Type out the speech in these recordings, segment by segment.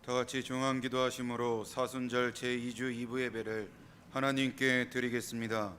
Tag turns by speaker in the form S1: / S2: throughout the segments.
S1: 다 같이 중앙 기도하심으로 사순절 제2주 2부 예배를 하나님께 드리겠습니다.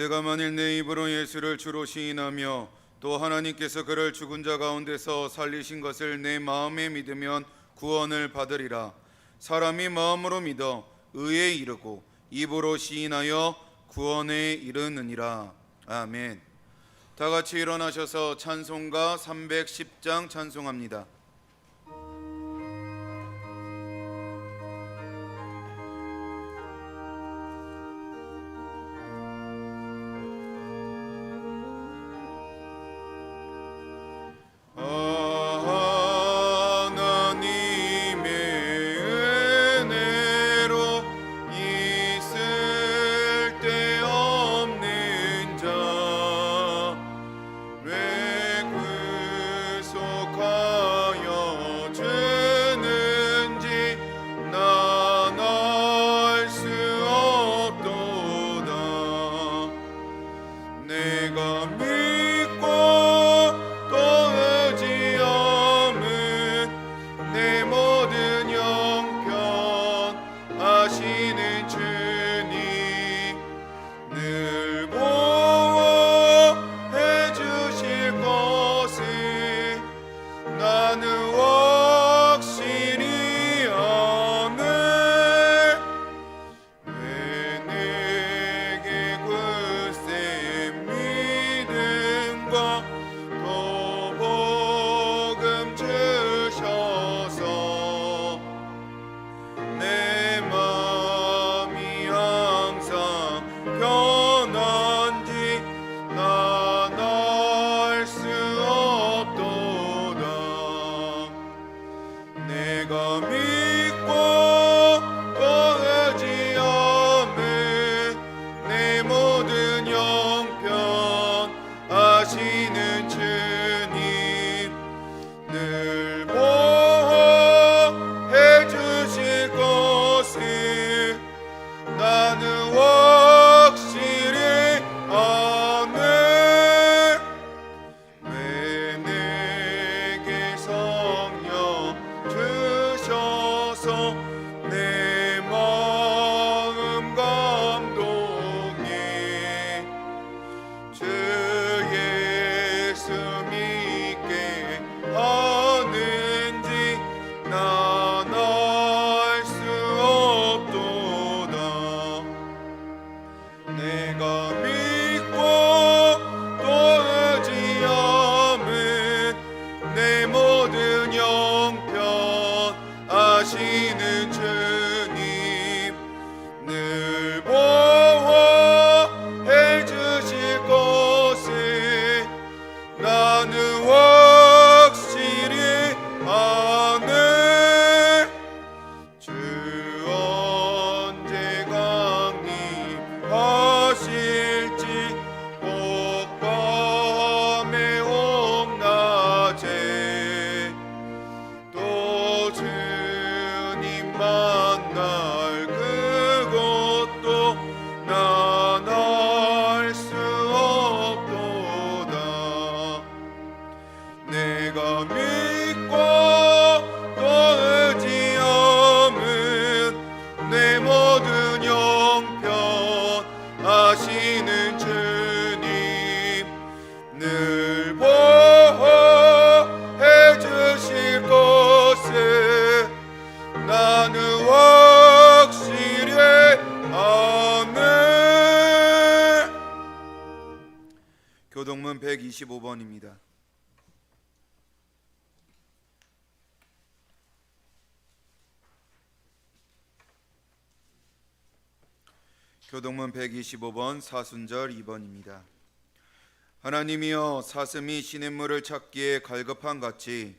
S1: 내가 만일 내 입으로 예수를 주로 시인하며 또 하나님께서 그를 죽은 자 가운데서 살리신 것을 내 마음에 믿으면 구원을 받으리라. 사람이 마음으로 믿어 의에 이르고 입으로 시인하여 구원에 이르느니라. 아멘. 다 같이 일어나셔서 찬송가 310장 찬송합니다. 교동문 125번입니다. 교동문 125번 사순절 2번입니다. 하나님이여 사슴이 시냇물을 찾기에 갈급한 같이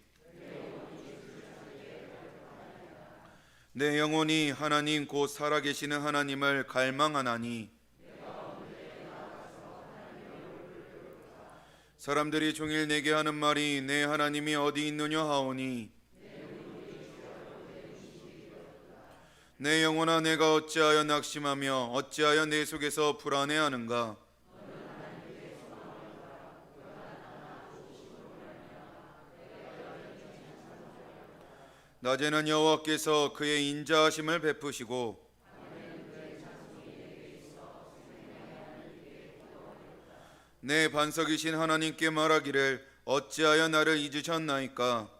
S1: 내 영혼이 하나님 곧 살아계시는 하나님을 갈망하나니 사람들이 종일 내게 하는 말이 내 하나님이 어디 있느냐 하오니 내 영혼아 내가 어찌하여 낙심하며 어찌하여 내 속에서 불안해하는가. 낮에는 여호와께서 그의 인자하심을 베푸시고 내 반석이신 하나님께 말하기를 어찌하여 나를 잊으셨나이까.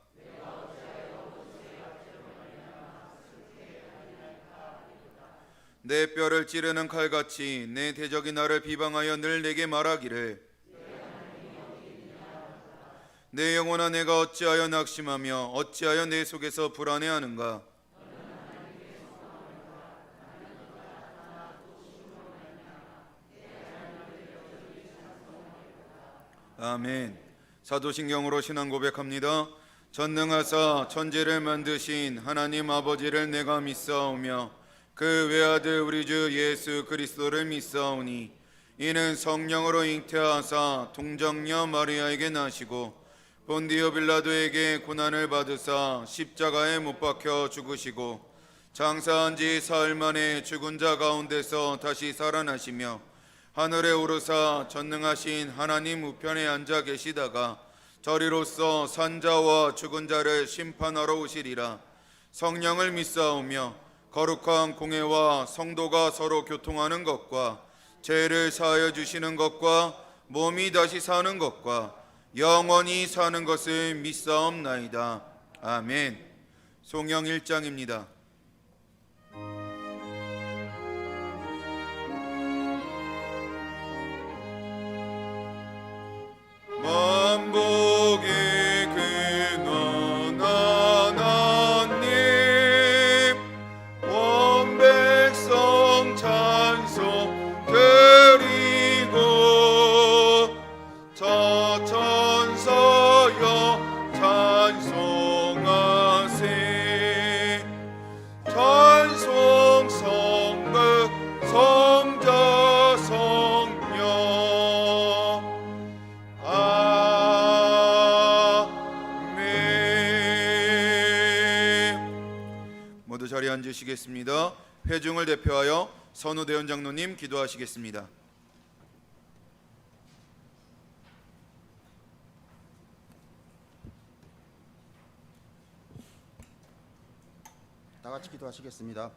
S1: 내 뼈를 찌르는 칼같이 내 대적이 나를 비방하여 늘 내게 말하기를 내 영혼아 내가 어찌하여 낙심하며 어찌하여 내 속에서 불안해하는가. 아멘. 사도신경으로 신앙 고백합니다. 전능하사 천지를 만드신 하나님 아버지를 내가 믿사오며 그 외아들 우리 주 예수 그리스도를 믿사오니 이는 성령으로 잉태하사 동정녀 마리아에게 나시고 본디오 빌라도에게 고난을 받으사 십자가에 못 박혀 죽으시고 장사한 지 사흘 만에 죽은 자 가운데서 다시 살아나시며 하늘에 오르사 전능하신 하나님 우편에 앉아 계시다가 저리로서 산자와 죽은 자를 심판하러 오시리라. 성령을 믿사오며 거룩한 공회와 성도가 서로 교통하는 것과 죄를 사하여 주시는 것과 몸이 다시 사는 것과 영원히 사는 것을 믿사옵나이다. 아멘. 송영 1장입니다. 만복의 근원 하나님 온 백성 찬송 드리고 저 천사여 찬송하세. 찬송 성부 성자 성령 모두 자리에 앉으시겠습니다. 회중을 대표하여 선우대원 장로님 기도하시겠습니다.
S2: 다 같이 기도하시겠습니다.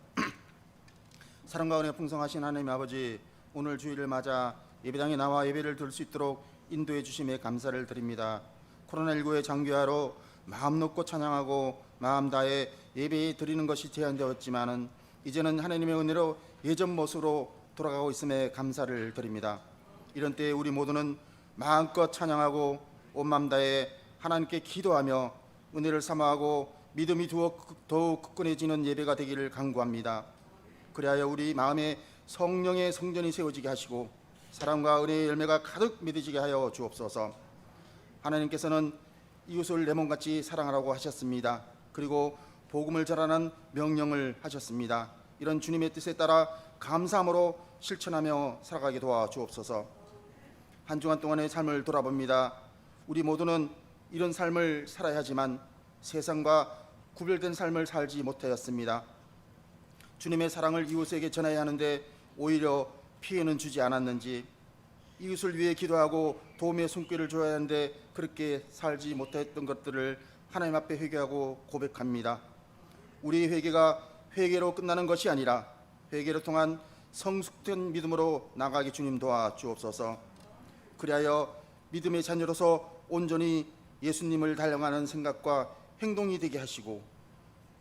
S2: 사랑과 은혜 풍성하신 하나님 아버지, 오늘 주일을 맞아 예배당에 나와 예배를 드릴 수 있도록 인도해 주심에 감사를 드립니다. 코로나19의 장기화로 마음 놓고 찬양하고 마음 다해 예배 드리는 것이 제한되었지만은 이제는 하나님의 은혜로 예전 모습으로 돌아가고 있음에 감사를 드립니다. 이런 때에 우리 모두는 마음껏 찬양하고 온 마음 다해 하나님께 기도하며 은혜를 사모하고 믿음이 더욱 굳건해지는 예배가 되기를 간구합니다. 그리하여 우리 마음에 성령의 성전이 세워지게 하시고 사랑과 은혜의 열매가 가득 맺어지게 하여 주옵소서. 하나님께서는 이웃을 내 몸같이 사랑하라고 하셨습니다. 그리고 복음을 전하는 명령을 하셨습니다. 이런 주님의 뜻에 따라 감사함으로 실천하며 살아가게 도와 주옵소서. 한 주간 동안의 삶을 돌아봅니다. 우리 모두는 이런 삶을 살아야 하지만 세상과 구별된 삶을 살지 못하였습니다. 주님의 사랑을 이웃에게 전해야 하는데 오히려 피해는 주지 않았는지, 이웃을 위해 기도하고 도움의 손길을 줘야 하는데 그렇게 살지 못했던 것들을 하나님 앞에 회개하고 고백합니다. 우리의 회개가 회개로 끝나는 것이 아니라 회개를 통한 성숙된 믿음으로 나가게 주님 도와 주옵소서. 그리하여 믿음의 자녀로서 온전히 예수님을 달려가는 생각과 행동이 되게 하시고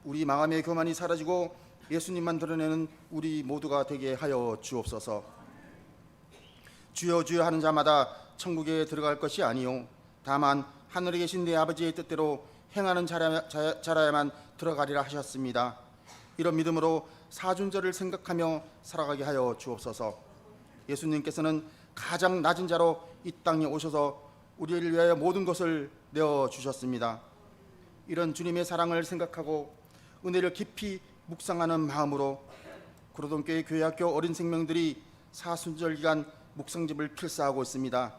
S2: 우리 마음의 교만이 사라지고 예수님만 드러내는 우리 모두가 되게 하여 주옵소서. 주여 주여 하는 자마다 천국에 들어갈 것이 아니요 다만 하늘에 계신 내 아버지의 뜻대로 행하는 자라야만 들어가리라 하셨습니다. 이런 믿음으로 사순절을 생각하며 살아가게 하여 주옵소서. 예수님께서는 가장 낮은 자로 이 땅에 오셔서 우리를 위하여 모든 것을 내어 주셨습니다. 이런 주님의 사랑을 생각하고 은혜를 깊이 묵상하는 마음으로 구로동교회 교회학교 어린 생명들이 사순절 기간 묵상집을 필사하고 있습니다.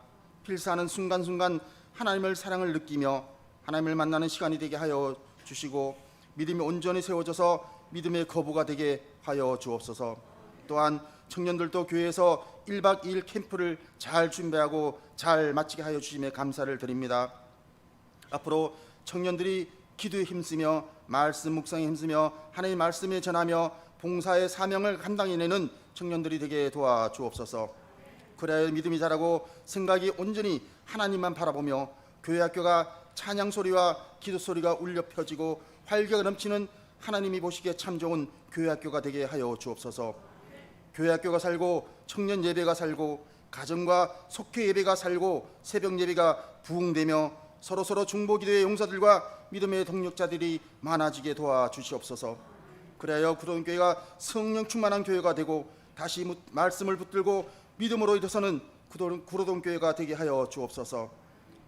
S2: 필사하는 순간순간 하나님의 사랑을 느끼며 하나님을 만나는 시간이 되게 하여 주시고 믿음이 온전히 세워져서 믿음의 거부가 되게 하여 주옵소서. 또한 청년들도 교회에서 1박 2일 캠프를 잘 준비하고 잘 마치게 하여 주심에 감사를 드립니다. 앞으로 청년들이 기도에 힘쓰며 말씀 묵상에 힘쓰며 하나님의 말씀에 전하며 봉사의 사명을 감당해내는 청년들이 되게 도와주옵소서. 그래야 믿음이 자라고 생각이 온전히 하나님만 바라보며 교회 학교가 찬양 소리와 기도 소리가 울려 펴지고 활기가 넘치는 하나님이 보시기에 참 좋은 교회 학교가 되게 하여 주옵소서. 교회 학교가 살고 청년 예배가 살고 가정과 속회 예배가 살고 새벽 예배가 부흥되며 서로서로 중보기도의 용사들과 믿음의 동력자들이 많아지게 도와주시옵소서. 그래야 구로동교회가 성령 충만한 교회가 되고 다시 말씀을 붙들고 믿음으로 일어서는 구로동교회가 되게 하여 주옵소서.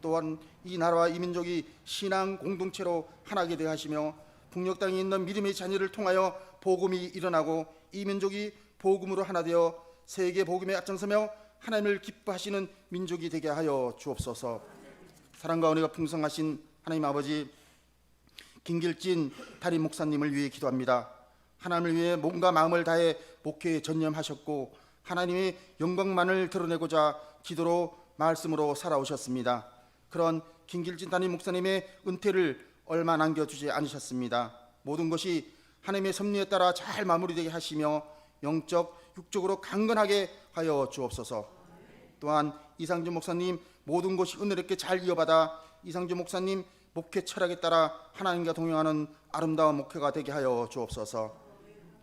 S2: 또한 이 나라와 이 민족이 신앙 공동체로 하나게 되게 하시며 북녘 땅에 있는 믿음의 자녀를 통하여 복음이 일어나고 이 민족이 복음으로 하나 되어 세계 복음에 앞장서며 하나님을 기뻐하시는 민족이 되게 하여 주옵소서. 사랑과 은혜가 풍성하신 하나님 아버지, 김길진 담임 목사님을 위해 기도합니다. 하나님을 위해 몸과 마음을 다해 목회에 전념하셨고 하나님의 영광만을 드러내고자 기도로 말씀으로 살아오셨습니다. 그런 김길진 담임 목사님의 은퇴를 얼마 남겨주지 않으셨습니다. 모든 것이 하나님의 섭리에 따라 잘 마무리되게 하시며 영적, 육적으로 강건하게 하여 주옵소서. 또한 이상준 목사님 모든 것이 은혜롭게 잘 이어받아 이상준 목사님 목회 철학에 따라 하나님과 동행하는 아름다운 목회가 되게 하여 주옵소서.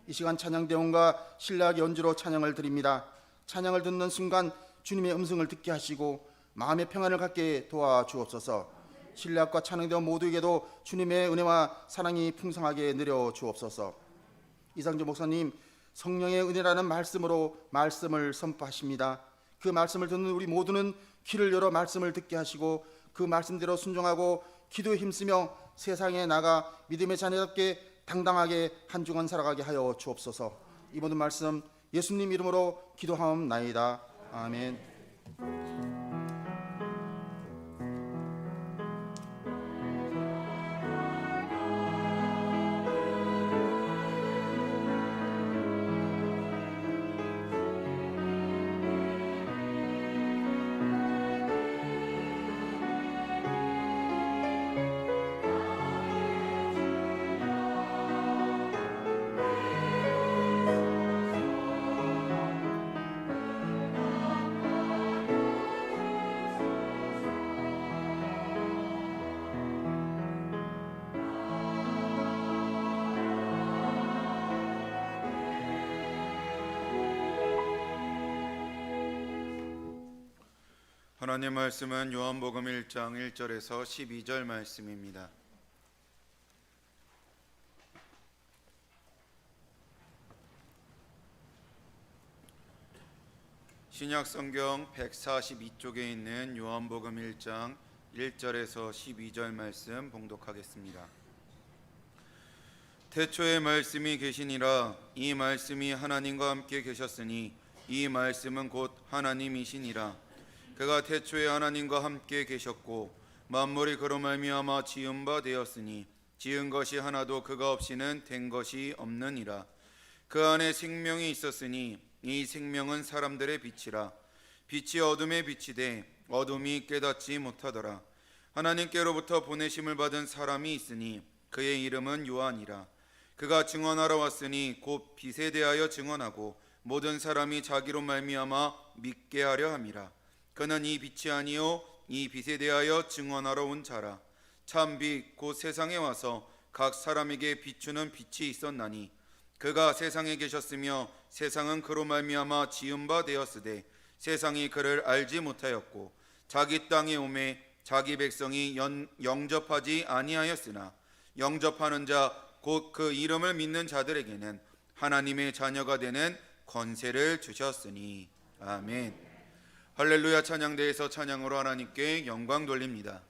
S2: 이 시간 찬양대원과 신뢰하게 연주로 찬양을 드립니다. 찬양을 듣는 순간 주님의 음성을 듣게 하시고 마음의 평안을 갖게 도와주옵소서. 신뢰학과 찬양대원 모두에게도 주님의 은혜와 사랑이 풍성하게 내려 주옵소서. 이상준 목사님 성령의 은혜라는 말씀으로 말씀을 선포하십니다. 그 말씀을 듣는 우리 모두는 귀를 열어 말씀을 듣게 하시고 그 말씀대로 순종하고 기도에 힘쓰며 세상에 나가 믿음의 자녀답게 당당하게 한 주간 살아가게 하여 주옵소서. 이 모든 말씀 예수님 이름으로 기도하옵나이다. 아멘.
S1: 하나님 말씀은 요한복음 1장 1절에서 12절 말씀입니다. 신약 성경 142쪽에 있는 요한복음 1장 1절에서 12절 말씀 봉독하겠습니다. 태초에 말씀이 계시니라. 이 말씀이 하나님과 함께 계셨으니 이 말씀은 곧 하나님이시니라. 그가 태초에 하나님과 함께 계셨고 만물이 그로 말미암아 지은 바 되었으니 지은 것이 하나도 그가 없이는 된 것이 없느니라. 그 안에 생명이 있었으니 이 생명은 사람들의 빛이라. 빛이 어둠에 비치되 어둠이 깨닫지 못하더라. 하나님께로부터 보내심을 받은 사람이 있으니 그의 이름은 요한이라. 그가 증언하러 왔으니 곧 빛에 대하여 증언하고 모든 사람이 자기로 말미암아 믿게 하려 함이라. 그는 이 빛이 아니요 이 빛에 대하여 증언하러 온 자라. 참 빛 곧 세상에 와서 각 사람에게 비추는 빛이 있었나니 그가 세상에 계셨으며 세상은 그로 말미암아 지은 바 되었으되 세상이 그를 알지 못하였고 자기 땅에 오매 자기 백성이 영접하지 아니하였으나 영접하는 자 곧 그 이름을 믿는 자들에게는 하나님의 자녀가 되는 권세를 주셨으니. 아멘. 할렐루야 찬양대에서 찬양으로 하나님께 영광 돌립니다.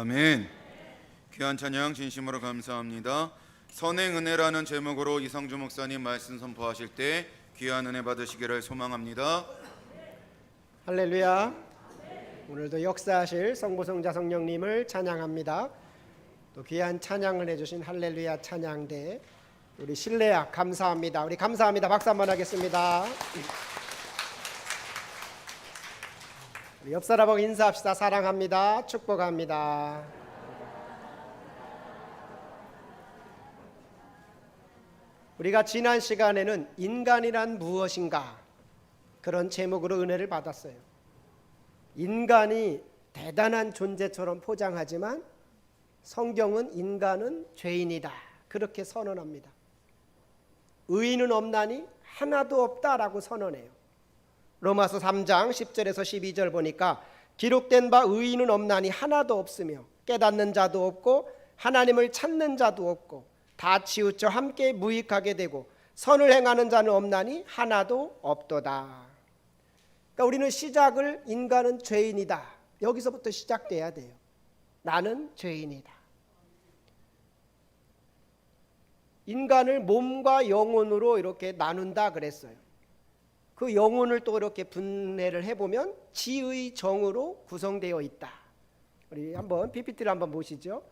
S1: 아멘. 귀한 찬양 진심으로 감사합니다. 선행 은혜라는 제목으로 이성주 목사님 말씀 선포하실 때 귀한 은혜 받으시기를 소망합니다.
S3: 할렐루야. 오늘도 역사하실 성부성자 성령님을 찬양합니다. 또 귀한 찬양을 해주신 할렐루야 찬양대 우리 실내악 감사합니다. 우리 감사합니다. 박수 한번 하겠습니다. 우리 옆 사람하고 인사합시다. 사랑합니다. 축복합니다. 우리가 지난 시간에는 인간이란 무엇인가 그런 제목으로 은혜를 받았어요. 인간이 대단한 존재처럼 포장하지만 성경은 인간은 죄인이다 그렇게 선언합니다. 의인은 없나니 하나도 없다라고 선언해요. 로마서 3장 10절에서 12절 보니까 기록된 바 의인은 없나니 하나도 없으며 깨닫는 자도 없고 하나님을 찾는 자도 없고 다 치우쳐 함께 무익하게 되고 선을 행하는 자는 없나니 하나도 없도다. 그러니까 우리는 시작을 인간은 죄인이다. 여기서부터 시작돼야 돼요. 나는 죄인이다. 인간을 몸과 영혼으로 이렇게 나눈다 그랬어요. 그 영혼을 또 이렇게 분해를 해보면 지의 정으로 구성되어 있다. 우리 한번 PPT를 한번 보시죠.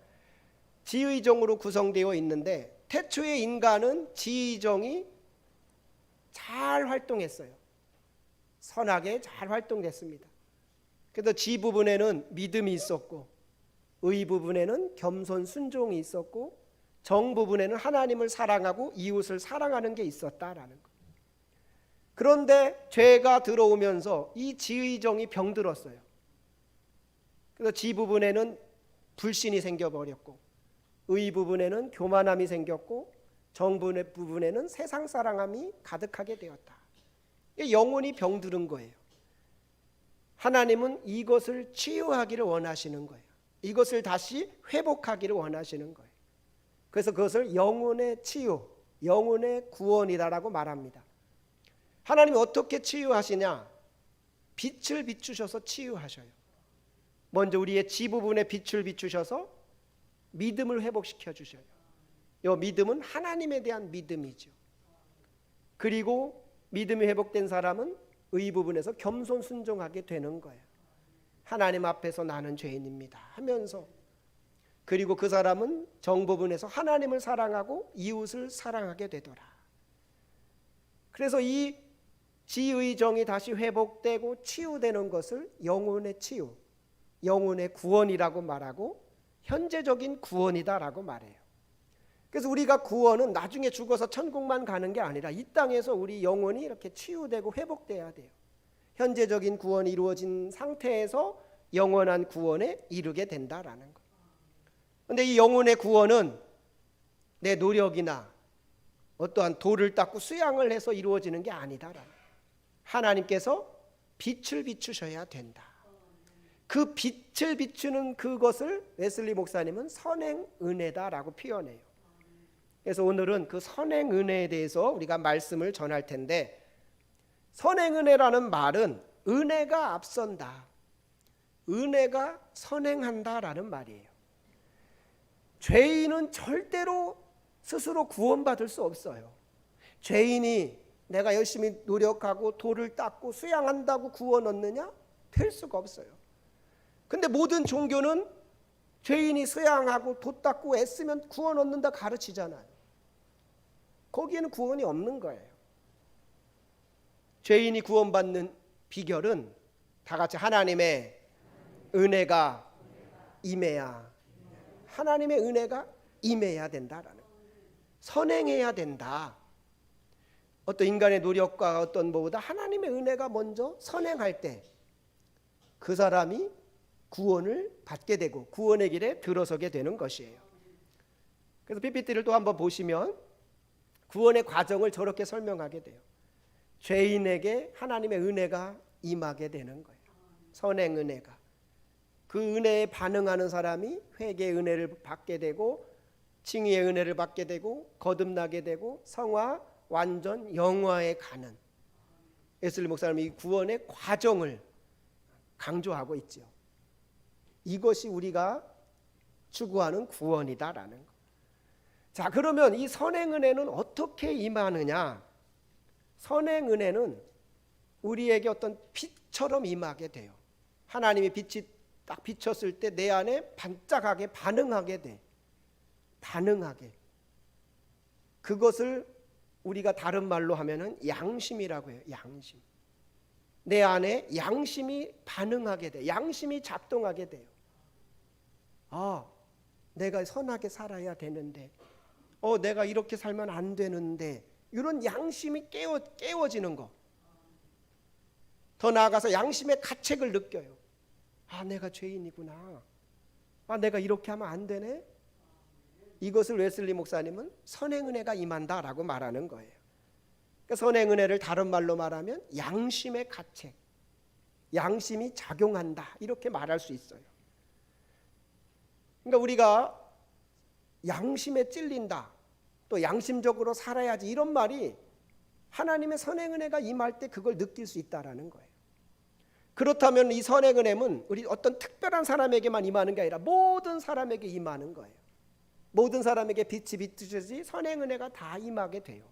S3: 지의 정으로 구성되어 있는데 태초의 인간은 지의 정이 잘 활동했어요. 선하게 잘 활동됐습니다. 그래서 지 부분에는 믿음이 있었고 의 부분에는 겸손 순종이 있었고 정 부분에는 하나님을 사랑하고 이웃을 사랑하는 게 있었다라는 거. 그런데 죄가 들어오면서 이 지의 정이 병들었어요. 그래서 지 부분에는 불신이 생겨버렸고 의 부분에는 교만함이 생겼고 정 부분에는 세상 사랑함이 가득하게 되었다. 영혼이 병들은 거예요. 하나님은 이것을 치유하기를 원하시는 거예요. 이것을 다시 회복하기를 원하시는 거예요. 그래서 그것을 영혼의 치유, 영혼의 구원이다라고 말합니다. 하나님이 어떻게 치유하시냐? 빛을 비추셔서 치유하셔요. 먼저 우리의 지 부분에 빛을 비추셔서 믿음을 회복시켜 주셔요. 이 믿음은 하나님에 대한 믿음이죠. 그리고 믿음이 회복된 사람은 의 부분에서 겸손 순종하게 되는 거예요. 하나님 앞에서 나는 죄인입니다 하면서, 그리고 그 사람은 정 부분에서 하나님을 사랑하고 이웃을 사랑하게 되더라. 그래서 이 지의 정이 다시 회복되고 치유되는 것을 영혼의 치유, 영혼의 구원이라고 말하고 현재적인 구원이다라고 말해요. 그래서 우리가 구원은 나중에 죽어서 천국만 가는 게 아니라 이 땅에서 우리 영혼이 이렇게 치유되고 회복돼야 돼요. 현재적인 구원이 이루어진 상태에서 영원한 구원에 이르게 된다라는 거예요. 그런데 이 영혼의 구원은 내 노력이나 어떠한 돌을 닦고 수양을 해서 이루어지는 게 아니다라는 거예요. 하나님께서 빛을 비추셔야 된다. 그 빛을 비추는 그것을 웨슬리 목사님은 선행 은혜다라고 표현해요. 그래서 오늘은 그 선행 은혜에 대해서 우리가 말씀을 전할 텐데, 선행 은혜라는 말은 은혜가 앞선다, 은혜가 선행한다라는 말이에요. 죄인은 절대로 스스로 구원받을 수 없어요. 죄인이 내가 열심히 노력하고 돌을 닦고 수양한다고 구원 얻느냐? 될 수가 없어요. 근데 모든 종교는 죄인이 수양하고 도 닦고 애쓰면 구원 얻는다 가르치잖아요. 거기에는 구원이 없는 거예요. 죄인이 구원받는 비결은 다 같이 하나님의 은혜가 임해야, 하나님의 은혜가 임해야 된다라는 거예요. 선행해야 된다. 어떤 인간의 노력과 어떤 뭐보다 하나님의 은혜가 먼저 선행할 때 그 사람이 구원을 받게 되고 구원의 길에 들어서게 되는 것이에요. 그래서 PPT를 또 한번 보시면 구원의 과정을 저렇게 설명하게 돼요. 죄인에게 하나님의 은혜가 임하게 되는 거예요. 선행 은혜가. 그 은혜에 반응하는 사람이 회개의 은혜를 받게 되고 칭의의 은혜를 받게 되고 거듭나게 되고 성화, 완전, 영화에 가는, 웨슬리 목사님이 이 구원의 과정을 강조하고 있죠. 이것이 우리가 추구하는 구원이다라는 거. 자, 그러면 이 선행 은혜는 어떻게 임하느냐? 선행 은혜는 우리에게 어떤 빛처럼 임하게 돼요. 하나님의 빛이 딱 비쳤을 때 내 안에 반짝하게 반응하게 돼. 반응하게. 그것을 우리가 다른 말로 하면은 양심이라고 해요. 양심. 내 안에 양심이 반응하게 돼. 양심이 작동하게 돼요. 아, 내가 선하게 살아야 되는데, 내가 이렇게 살면 안 되는데, 이런 양심이 깨워지는 거. 더 나아가서 양심의 가책을 느껴요. 아, 내가 죄인이구나. 아, 내가 이렇게 하면 안 되네. 이것을 웨슬리 목사님은 선행 은혜가 임한다라고 말하는 거예요. 그러니까 선행 은혜를 다른 말로 말하면 양심의 가책, 양심이 작용한다, 이렇게 말할 수 있어요. 그러니까 우리가 양심에 찔린다, 또 양심적으로 살아야지, 이런 말이 하나님의 선행 은혜가 임할 때 그걸 느낄 수 있다라는 거예요. 그렇다면 이 선행 은혜는 우리 어떤 특별한 사람에게만 임하는 게 아니라 모든 사람에게 임하는 거예요. 모든 사람에게 빛이 비추듯이 선행 은혜가 다 임하게 돼요.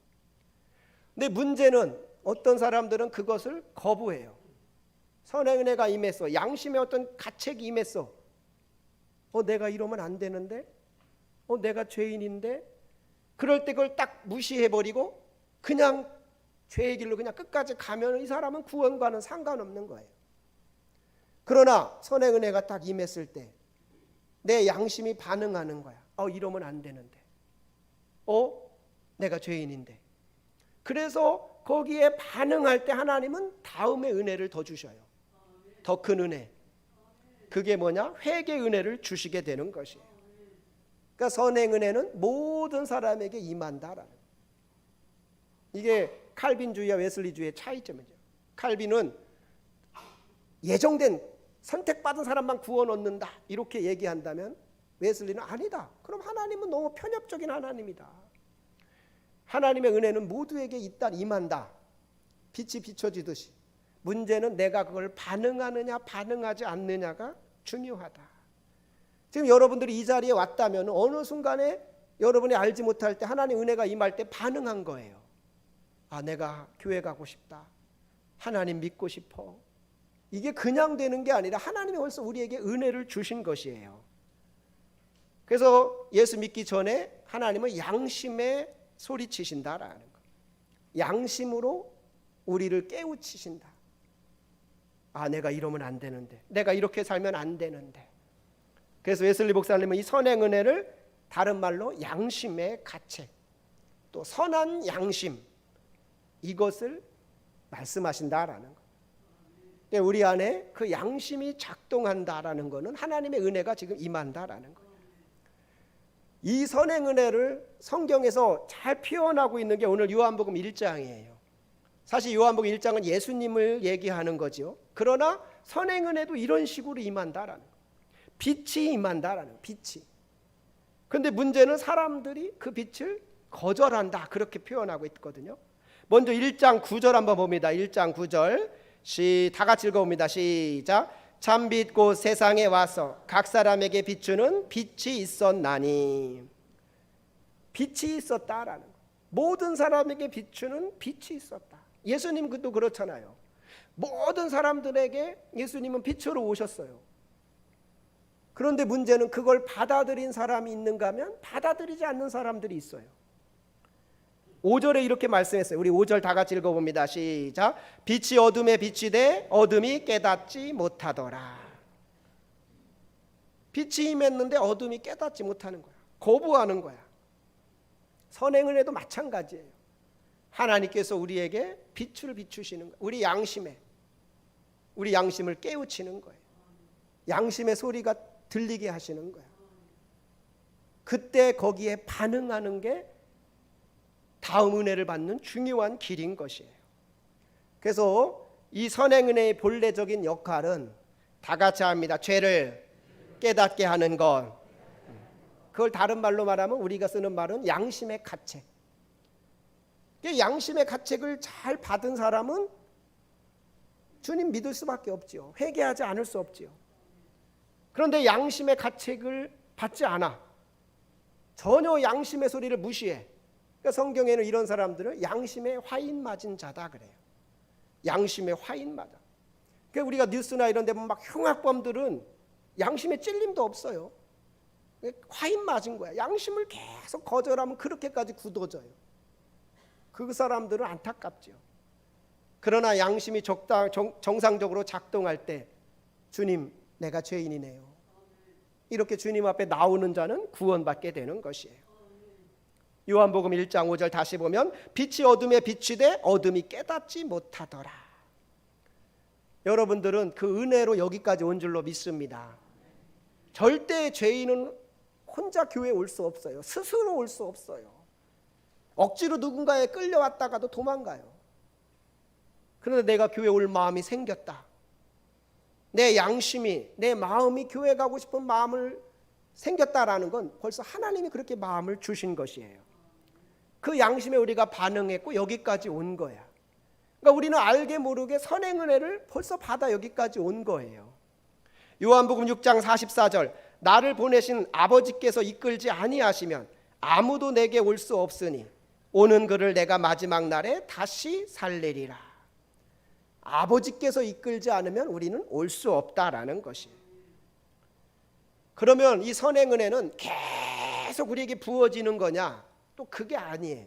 S3: 근데 문제는 어떤 사람들은 그것을 거부해요. 선행 은혜가 임했어, 양심의 어떤 가책이 임했어. 내가 이러면 안 되는데, 내가 죄인인데, 그럴 때 그걸 딱 무시해버리고 그냥 죄의 길로 그냥 끝까지 가면 이 사람은 구원과는 상관없는 거예요. 그러나 선행 은혜가 딱 임했을 때 내 양심이 반응하는 거야. 이러면 안 되는데, 내가 죄인인데. 그래서 거기에 반응할 때 하나님은 다음에 은혜를 더 주셔요. 더 큰 은혜. 그게 뭐냐? 회개 은혜를 주시게 되는 것이에요. 그러니까 선행 은혜는 모든 사람에게 임한다라는 거예요. 이게 칼빈주의와 웨슬리주의의 차이점이죠. 칼빈은 예정된 선택받은 사람만 구원 얻는다 이렇게 얘기한다면, 웨슬리는 아니다. 그럼 하나님은 너무 편협적인 하나님이다. 하나님의 은혜는 모두에게 일단 임한다. 빛이 비춰지듯이. 문제는 내가 그걸 반응하느냐 반응하지 않느냐가 중요하다. 지금 여러분들이 이 자리에 왔다면 어느 순간에 여러분이 알지 못할 때 하나님의 은혜가 임할 때 반응한 거예요. 내가 교회 가고 싶다. 하나님 믿고 싶어. 이게 그냥 되는 게 아니라 하나님이 벌써 우리에게 은혜를 주신 것이에요. 그래서 예수 믿기 전에 하나님은 양심에 소리치신다라는 거. 양심으로 우리를 깨우치신다. 내가 이러면 안 되는데, 내가 이렇게 살면 안 되는데. 그래서 웨슬리 목사님은 이 선행 은혜를 다른 말로 양심의 가책, 또 선한 양심, 이것을 말씀하신다라는 거. 우리 안에 그 양심이 작동한다라는 것은 하나님의 은혜가 지금 임한다라는 거예요. 이 선행 은혜를 성경에서 잘 표현하고 있는 게 오늘 요한복음 1장이에요. 사실 요한복음 1장은 예수님을 얘기하는 거죠. 그러나 선행 은혜도 이런 식으로 임한다라는 거예요. 빛이 임한다라는 거예요. 빛이. 그런데 문제는 사람들이 그 빛을 거절한다, 그렇게 표현하고 있거든요. 먼저 1장 9절 한번 봅니다. 1장 9절 다 같이 읽어봅니다. 시작. 참빛 곧 세상에 와서 각 사람에게 비추는 빛이 있었나니. 빛이 있었다라는 거. 모든 사람에게 비추는 빛이 있었다. 예수님도 그렇잖아요. 모든 사람들에게 예수님은 빛으로 오셨어요. 그런데 문제는 그걸 받아들인 사람이 있는가 하면 받아들이지 않는 사람들이 있어요. 5절에 이렇게 말씀했어요. 우리 5절 다 같이 읽어봅니다. 시작. 빛이 어둠에 비치되 어둠이 깨닫지 못하더라. 빛이 임했는데 어둠이 깨닫지 못하는 거야. 거부하는 거야. 선행 은혜도 마찬가지예요. 하나님께서 우리에게 빛을 비추시는 거예요. 우리 양심을 깨우치는 거예요. 양심의 소리가 들리게 하시는 거예요. 그때 거기에 반응하는 게 다음 은혜를 받는 중요한 길인 것이에요. 그래서 이 선행 은혜의 본래적인 역할은 다 같이 합니다. 죄를 깨닫게 하는 것. 그걸 다른 말로 말하면 우리가 쓰는 말은 양심의 가책. 양심의 가책을 잘 받은 사람은 주님 믿을 수밖에 없지요. 회개하지 않을 수 없지요. 그런데 양심의 가책을 받지 않아. 전혀 양심의 소리를 무시해. 그러니까 성경에는 이런 사람들을 양심의 화인 맞은 자다 그래요. 양심의 화인 맞아. 그러니까 우리가 뉴스나 이런 데 보면 막 흉악범들은 양심의 찔림도 없어요. 화인 맞은 거야. 양심을 계속 거절하면 그렇게까지 굳어져요. 그 사람들은 안타깝죠. 그러나 양심이 정상적으로 작동할 때 주님, 내가 죄인이네요. 이렇게 주님 앞에 나오는 자는 구원받게 되는 것이에요. 요한복음 1장 5절 다시 보면 빛이 어둠에 비치되 어둠이 깨닫지 못하더라. 여러분들은 그 은혜로 여기까지 온 줄로 믿습니다. 절대 죄인은 혼자 교회에 올 수 없어요. 스스로 올 수 없어요. 억지로 누군가에 끌려왔다가도 도망가요. 그런데 내가 교회에 올 마음이 생겼다. 내 양심이, 내 마음이 교회 가고 싶은 마음을 생겼다라는 건 벌써 하나님이 그렇게 마음을 주신 것이에요. 그 양심에 우리가 반응했고 여기까지 온 거야. 그러니까 우리는 알게 모르게 선행 은혜를 벌써 받아 여기까지 온 거예요. 요한복음 6장 44절, 나를 보내신 아버지께서 이끌지 아니하시면 아무도 내게 올 수 없으니 오는 그를 내가 마지막 날에 다시 살리리라. 아버지께서 이끌지 않으면 우리는 올 수 없다라는 것이에요. 그러면 이 선행 은혜는 계속 우리에게 부어지는 거냐? 또 그게 아니에요.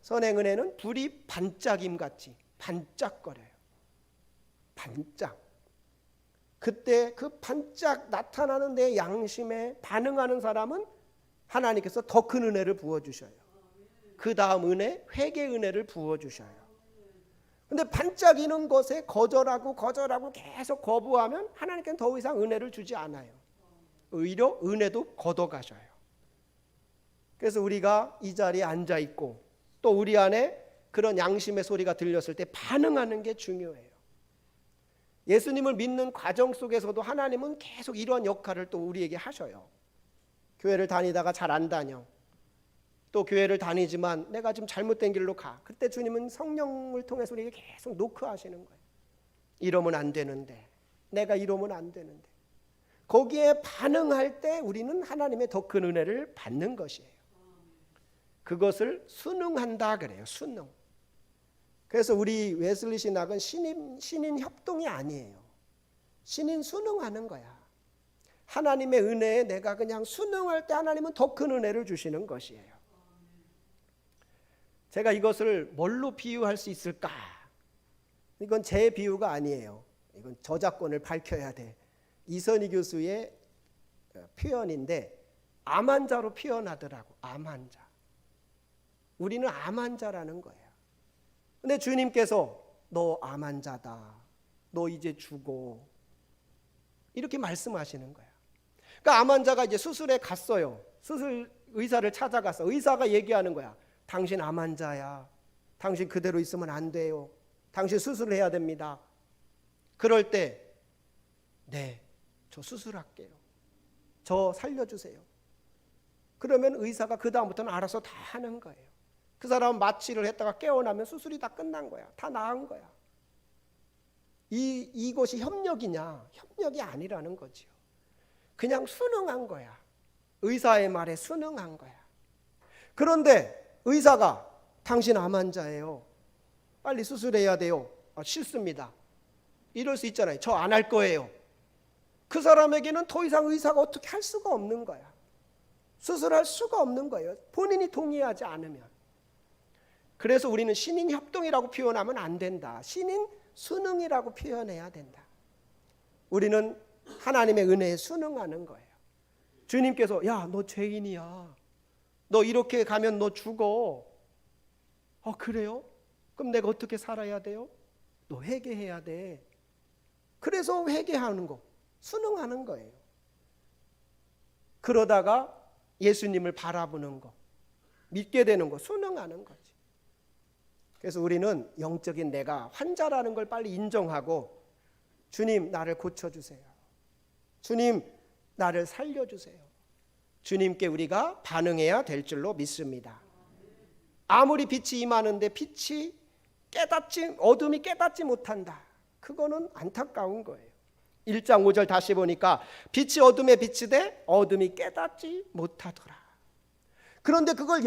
S3: 선행 은혜는 불이 반짝임 같이 반짝거려요. 반짝. 그때 그 반짝 나타나는 내 양심에 반응하는 사람은 하나님께서 더 큰 은혜를 부어주셔요. 그 다음 은혜, 회개 은혜를 부어주셔요. 근데 반짝이는 것에 거절하고 계속 거부하면 하나님께는 더 이상 은혜를 주지 않아요. 오히려 은혜도 걷어가셔요. 그래서 우리가 이 자리에 앉아있고 또 우리 안에 그런 양심의 소리가 들렸을 때 반응하는 게 중요해요. 예수님을 믿는 과정 속에서도 하나님은 계속 이러한 역할을 또 우리에게 하셔요. 교회를 다니다가 잘 안 다녀. 또 교회를 다니지만 내가 지금 잘못된 길로 가. 그때 주님은 성령을 통해서 우리에게 계속 노크하시는 거예요. 이러면 안 되는데, 내가 이러면 안 되는데. 거기에 반응할 때 우리는 하나님의 더 큰 은혜를 받는 것이에요. 그것을 순응한다 그래요. 순응. 그래서 우리 웨슬리 신학은 신인 협동이 아니에요. 신인 순응하는 거야. 하나님의 은혜에 내가 그냥 순응할 때 하나님은 더 큰 은혜를 주시는 것이에요. 제가 이것을 뭘로 비유할 수 있을까? 이건 제 비유가 아니에요. 이건 저작권을 밝혀야 돼. 이선희 교수의 표현인데 암 환자로 표현하더라고. 암 환자. 우리는 암 환자라는 거예요. 근데 주님께서 너 암 환자다. 너 이제 죽어. 이렇게 말씀하시는 거야. 그러니까 암 환자가 이제 수술에 갔어요. 수술 의사를 찾아갔어. 의사가 얘기하는 거야. 당신 암 환자야. 당신 그대로 있으면 안 돼요. 당신 수술을 해야 됩니다. 그럴 때 네, 저 수술할게요. 저 살려주세요. 그러면 의사가 그 다음부터는 알아서 다 하는 거예요. 그 사람은 마취를 했다가 깨어나면 수술이 다 끝난 거야. 다 나은 거야. 이것이 협력이냐? 협력이 아니라는 거지요. 그냥 순응한 거야. 의사의 말에 순응한 거야. 그런데 의사가 당신 암 환자예요. 빨리 수술해야 돼요. 싫습니다. 이럴 수 있잖아요. 저 안 할 거예요. 그 사람에게는 더 이상 의사가 어떻게 할 수가 없는 거야. 수술할 수가 없는 거예요. 본인이 동의하지 않으면. 그래서 우리는 신인 협동이라고 표현하면 안 된다. 신인 순응이라고 표현해야 된다. 우리는 하나님의 은혜에 순응하는 거예요. 주님께서 야, 너 죄인이야. 너 이렇게 가면 너 죽어. 그래요? 그럼 내가 어떻게 살아야 돼요? 너 회개해야 돼. 그래서 회개하는 거, 순응하는 거예요. 그러다가 예수님을 바라보는 거, 믿게 되는 거, 순응하는 거지. 그래서 우리는 영적인 내가 환자라는 걸 빨리 인정하고 주님 나를 고쳐주세요. 주님 나를 살려주세요. 주님께 우리가 반응해야 될 줄로 믿습니다. 아무리 빛이 임하는데 어둠이 깨닫지 못한다. 그거는 안타까운 거예요. 1장 5절 다시 보니까 빛이 어둠에 비치되 어둠이 깨닫지 못하더라. 그런데 그걸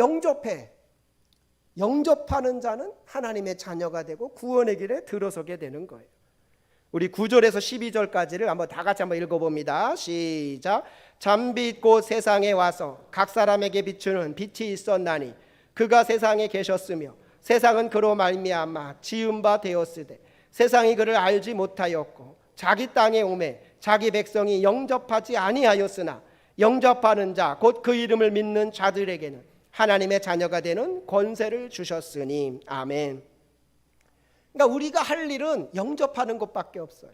S3: 영접하는 자는 하나님의 자녀가 되고 구원의 길에 들어서게 되는 거예요. 우리 9절에서 12절까지를 한번 다 같이 한번 읽어봅니다. 시작. 잠빛 곧 세상에 와서 각 사람에게 비추는 빛이 있었나니 그가 세상에 계셨으며 세상은 그로 말미암아 지은 바 되었으되 세상이 그를 알지 못하였고 자기 땅에 오매 자기 백성이 영접하지 아니하였으나 영접하는 자 곧 그 이름을 믿는 자들에게는 하나님의 자녀가 되는 권세를 주셨으니 아멘. 그러니까 우리가 할 일은 영접하는 것밖에 없어요.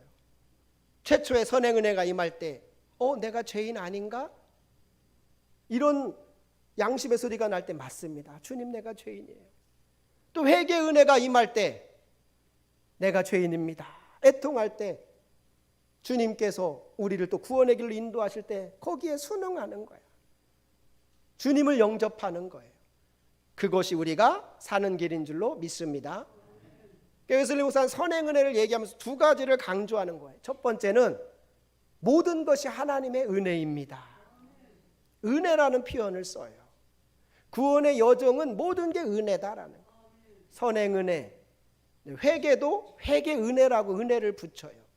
S3: 최초의 선행 은혜가 임할 때 내가 죄인 아닌가? 이런 양심의 소리가 날 때 맞습니다. 주님 내가 죄인이에요. 또 회개 은혜가 임할 때 내가 죄인입니다. 애통할 때 주님께서 우리를 또 구원의 길로 인도하실 때 거기에 순응하는 거예요. 주님을 영접하는 거예요. 그것이 우리가 사는 길인 줄로 믿습니다. 웨슬리 목사는 선행 은혜를 얘기하면서 두 가지를 강조하는 거예요. 첫 번째는 모든 것이 하나님의 은혜입니다. 은혜라는 표현을 써요. 구원의 여정은 모든 게 은혜다라는 거예요. 선행 은혜, 회개도 회개 은혜라고 은혜를 붙여요.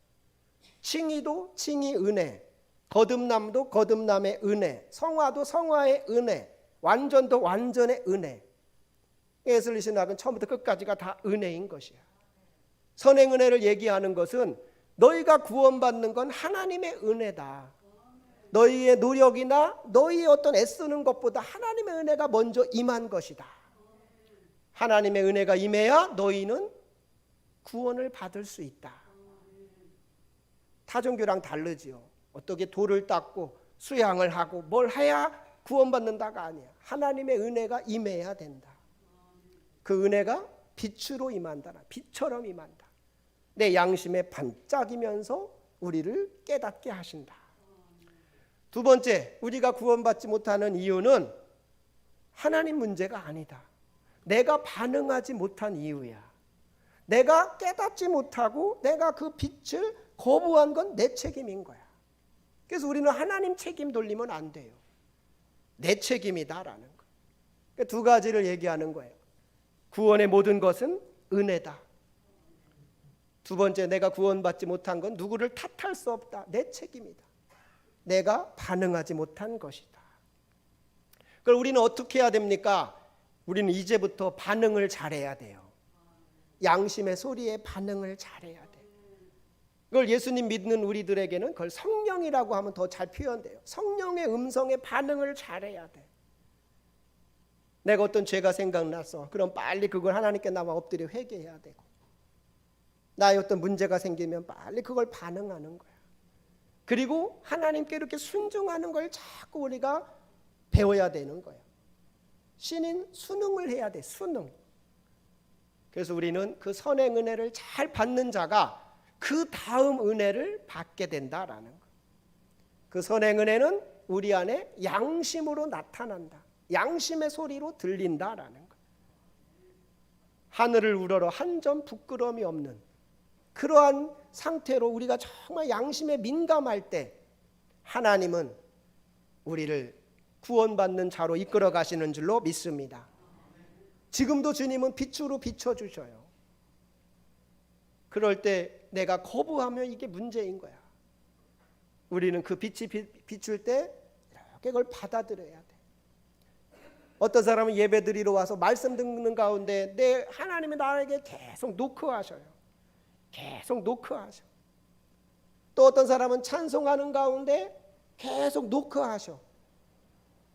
S3: 칭의도 칭의 은혜, 거듭남도 거듭남의 은혜, 성화도 성화의 은혜, 완전도 완전의 은혜. 웨슬리 신학은 처음부터 끝까지가 다 은혜인 것이야. 선행 은혜를 얘기하는 것은 너희가 구원받는 건 하나님의 은혜다. 너희의 노력이나 너희의 어떤 애쓰는 것보다 하나님의 은혜가 먼저 임한 것이다. 하나님의 은혜가 임해야 너희는 구원을 받을 수 있다. 타종교랑 다르지요. 어떻게 돌을 닦고 수양을 하고 뭘 해야 구원받는다가 아니야. 하나님의 은혜가 임해야 된다. 그 은혜가 빛으로 임한다. 빛처럼 임한다. 내 양심에 반짝이면서 우리를 깨닫게 하신다. 두 번째, 우리가 구원받지 못하는 이유는 하나님 문제가 아니다. 내가 반응하지 못한 이유야. 내가 깨닫지 못하고 내가 그 빛을 거부한 건 내 책임인 거야. 그래서 우리는 하나님 책임 돌리면 안 돼요. 내 책임이다라는 거예요. 두 가지를 얘기하는 거예요. 구원의 모든 것은 은혜다. 두 번째, 내가 구원받지 못한 건 누구를 탓할 수 없다. 내 책임이다. 내가 반응하지 못한 것이다. 그걸 우리는 어떻게 해야 됩니까? 우리는 이제부터 반응을 잘해야 돼요. 양심의 소리에 반응을 잘해야 돼. 그걸 예수님 믿는 우리들에게는 그걸 성령이라고 하면 더 잘 표현돼요. 성령의 음성에 반응을 잘해야 돼. 내가 어떤 죄가 생각났어. 그럼 빨리 그걸 하나님께 나와 엎드려 회개해야 되고, 나의 어떤 문제가 생기면 빨리 그걸 반응하는 거야. 그리고 하나님께 이렇게 순종하는 걸 자꾸 우리가 배워야 되는 거예요. 신인 수능을 해야 돼. 수능. 그래서 우리는 그 선행 은혜를 잘 받는 자가 그 다음 은혜를 받게 된다라는 거예요. 그 선행 은혜는 우리 안에 양심으로 나타난다. 양심의 소리로 들린다라는 거예요. 하늘을 우러러 한 점 부끄러움이 없는 그러한 상태로 우리가 정말 양심에 민감할 때 하나님은 우리를 구원받는 자로 이끌어 가시는 줄로 믿습니다. 지금도 주님은 빛으로 비춰주셔요. 그럴 때 내가 거부하면 이게 문제인 거야. 우리는 그 빛이 비출 때 이렇게 그걸 받아들여야 돼. 어떤 사람은 예배 드리러 와서 말씀 듣는 가운데 내 하나님이 나에게 계속 노크하셔요. 계속 노크하셔. 또 어떤 사람은 찬송하는 가운데 계속 노크하셔.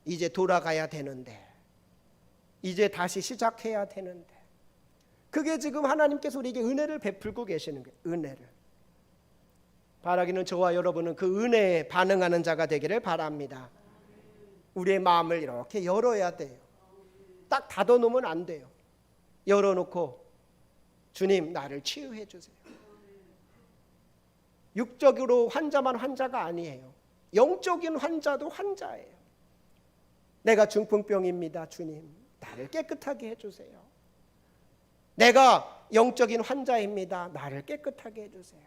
S3: 이제 돌아가야 되는데, 이제 다시 시작해야 되는데. 그게 지금 하나님께서 우리에게 은혜를 베풀고 계시는 거예요. 은혜를. 바라기는 저와 여러분은 그 은혜에 반응하는 자가 되기를 바랍니다. 우리의 마음을 이렇게 열어야 돼요. 딱 닫아놓으면 안 돼요. 열어놓고 주님 나를 치유해 주세요. 육적으로 환자만 환자가 아니에요. 영적인 환자도 환자예요. 내가 중풍병입니다. 주님 나를 깨끗하게 해주세요. 내가 영적인 환자입니다. 나를 깨끗하게 해주세요.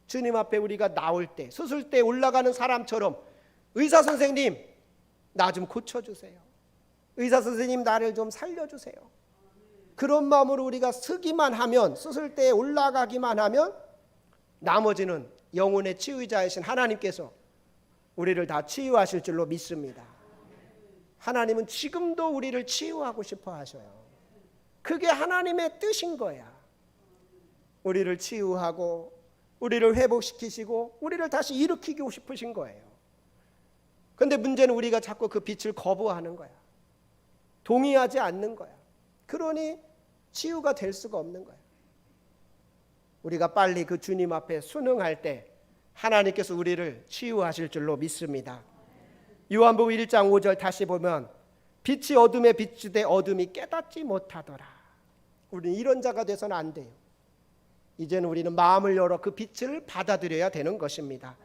S3: 주님 앞에 우리가 나올 때 수술대에 올라가는 사람처럼 의사 선생님 나 좀 고쳐주세요. 의사 선생님 나를 좀 살려주세요. 그런 마음으로 우리가 서기만 하면, 수술대에 올라가기만 하면 나머지는 영혼의 치유자이신 하나님께서 우리를 다 치유하실 줄로 믿습니다. 하나님은 지금도 우리를 치유하고 싶어 하셔요. 그게 하나님의 뜻인 거야. 우리를 치유하고 우리를 회복시키시고 우리를 다시 일으키고 싶으신 거예요. 그런데 문제는 우리가 자꾸 그 빛을 거부하는 거야. 동의하지 않는 거야. 그러니 치유가 될 수가 없는 거야. 우리가 빨리 그 주님 앞에 순응할 때 하나님께서 우리를 치유하실 줄로 믿습니다. 요한복음 1장 5절 다시 보면 빛이 어둠에 비추되 어둠이 깨닫지 못하더라. 우리는 이런 자가 돼서는 안 돼요. 이제는 우리는 마음을 열어 그 빛을 받아들여야 되는 것입니다.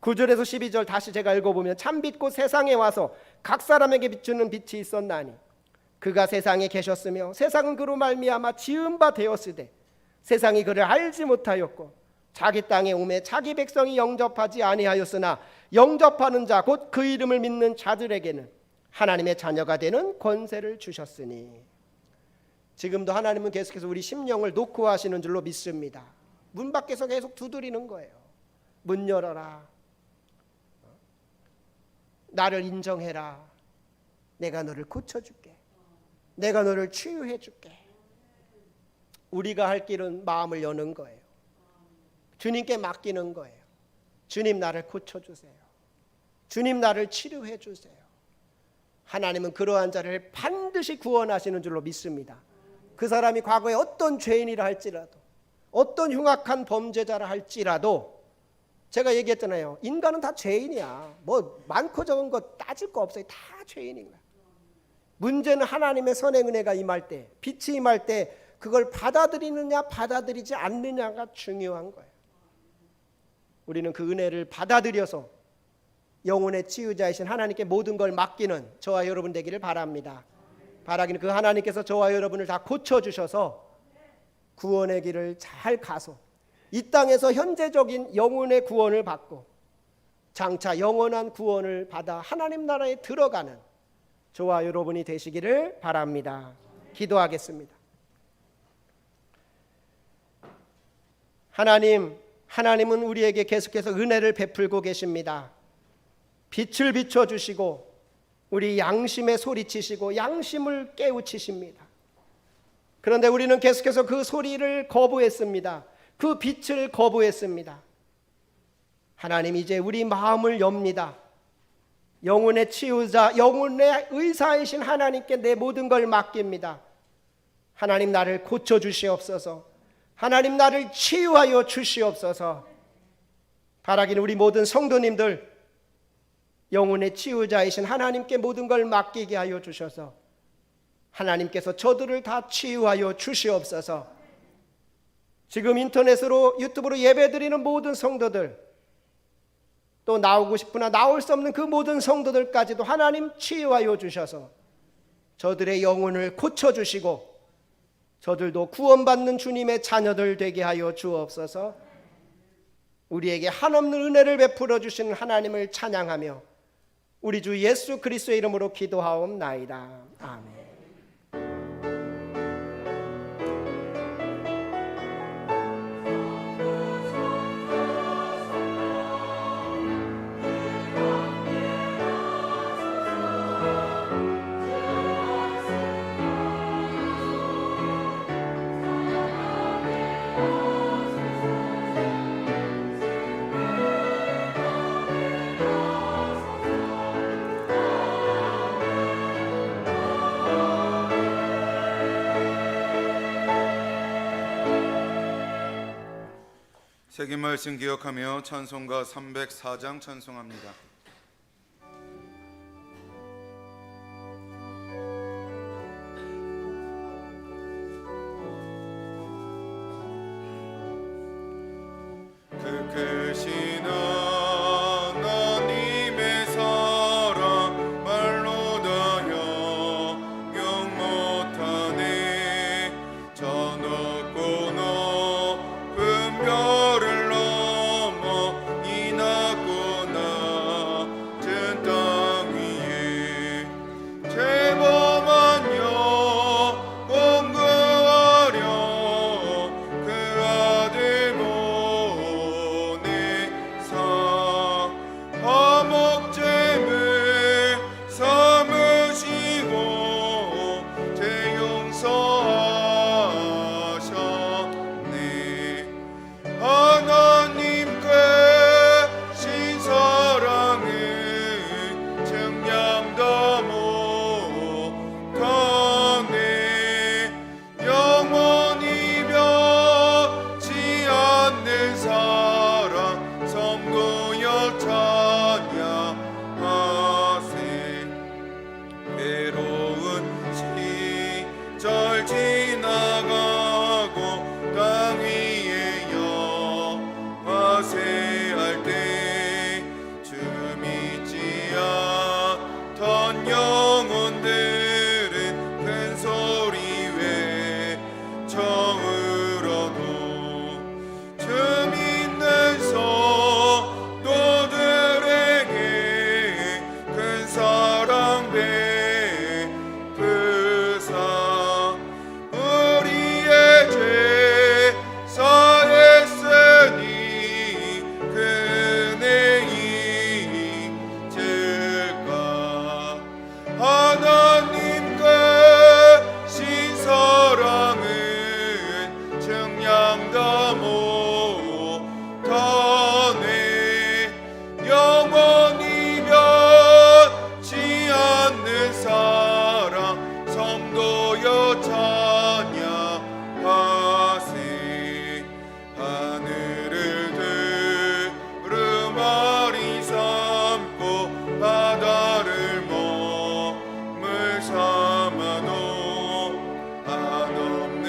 S3: 9절에서 12절 다시 제가 읽어보면 참빛 곧 세상에 와서 각 사람에게 비추는 빛이 있었나니 그가 세상에 계셨으며 세상은 그로 말미암아 지은 바 되었으되 세상이 그를 알지 못하였고 자기 땅에 오매 자기 백성이 영접하지 아니하였으나 영접하는 자 곧 그 이름을 믿는 자들에게는 하나님의 자녀가 되는 권세를 주셨으니. 지금도 하나님은 계속해서 우리 심령을 노크하시는 줄로 믿습니다. 문 밖에서 계속 두드리는 거예요. 문 열어라. 나를 인정해라. 내가 너를 고쳐줄게. 내가 너를 치유해줄게. 우리가 할 길은 마음을 여는 거예요. 주님께 맡기는 거예요. 주님 나를 고쳐주세요. 주님 나를 치료해주세요. 하나님은 그러한 자를 반드시 구원하시는 줄로 믿습니다. 그 사람이 과거에 어떤 죄인이라 할지라도 어떤 흉악한 범죄자라 할지라도 제가 얘기했잖아요. 인간은 다 죄인이야. 뭐 많고 적은 거 따질 거 없어요. 다 죄인인 거야. 문제는 하나님의 선행 은혜가 임할 때, 빛이 임할 때 그걸 받아들이느냐 받아들이지 않느냐가 중요한 거예요. 우리는 그 은혜를 받아들여서 영혼의 치유자이신 하나님께 모든 걸 맡기는 저와 여러분 되기를 바랍니다. 바라기는 그 하나님께서 저와 여러분을 다 고쳐주셔서 구원의 길을 잘 가서 이 땅에서 현재적인 영혼의 구원을 받고 장차 영원한 구원을 받아 하나님 나라에 들어가는 저와 여러분이 되시기를 바랍니다. 기도하겠습니다. 하나님은 우리에게 계속해서 은혜를 베풀고 계십니다. 빛을 비춰주시고 우리 양심에 소리치시고 양심을 깨우치십니다. 그런데 우리는 계속해서 그 소리를 거부했습니다. 그 빛을 거부했습니다. 하나님 이제 우리 마음을 엽니다. 영혼의 치유자, 영혼의 의사이신 하나님께 내 모든 걸 맡깁니다. 하나님 나를 고쳐주시옵소서. 하나님 나를 치유하여 주시옵소서. 바라기는 우리 모든 성도님들 영혼의 치유자이신 하나님께 모든 걸 맡기게 하여 주셔서 하나님께서 저들을 다 치유하여 주시옵소서. 지금 인터넷으로 유튜브로 예배드리는 모든 성도들 또 나오고 싶으나 나올 수 없는 그 모든 성도들까지도 하나님 치유하여 주셔서 저들의 영혼을 고쳐주시고 저들도 구원받는 주님의 자녀들 되게 하여 주옵소서. 우리에게 한없는 은혜를 베풀어 주시는 하나님을 찬양하며 우리 주 예수 그리스도의 이름으로 기도하옵나이다. 아멘.
S1: 새긴 말씀 기억하며 찬송가 304장 찬송합니다. 그 크신 하나님의 사랑 말로 다 형용 못하네. 저 높고 높은 별을 넘어 이 낮고 온 영혼들은 큰 소리 외쳐으로도 점 있는 성도들에게 큰 사랑 베푸사 우리의 죄 사했으니 그네이 즉각 하나님 그 신사랑은 증량다 못하네 영원히 변치 않는 사랑 성도여 찬양하세 하늘을 두루마리 삼고 바다를 몸을 삼아도 한없는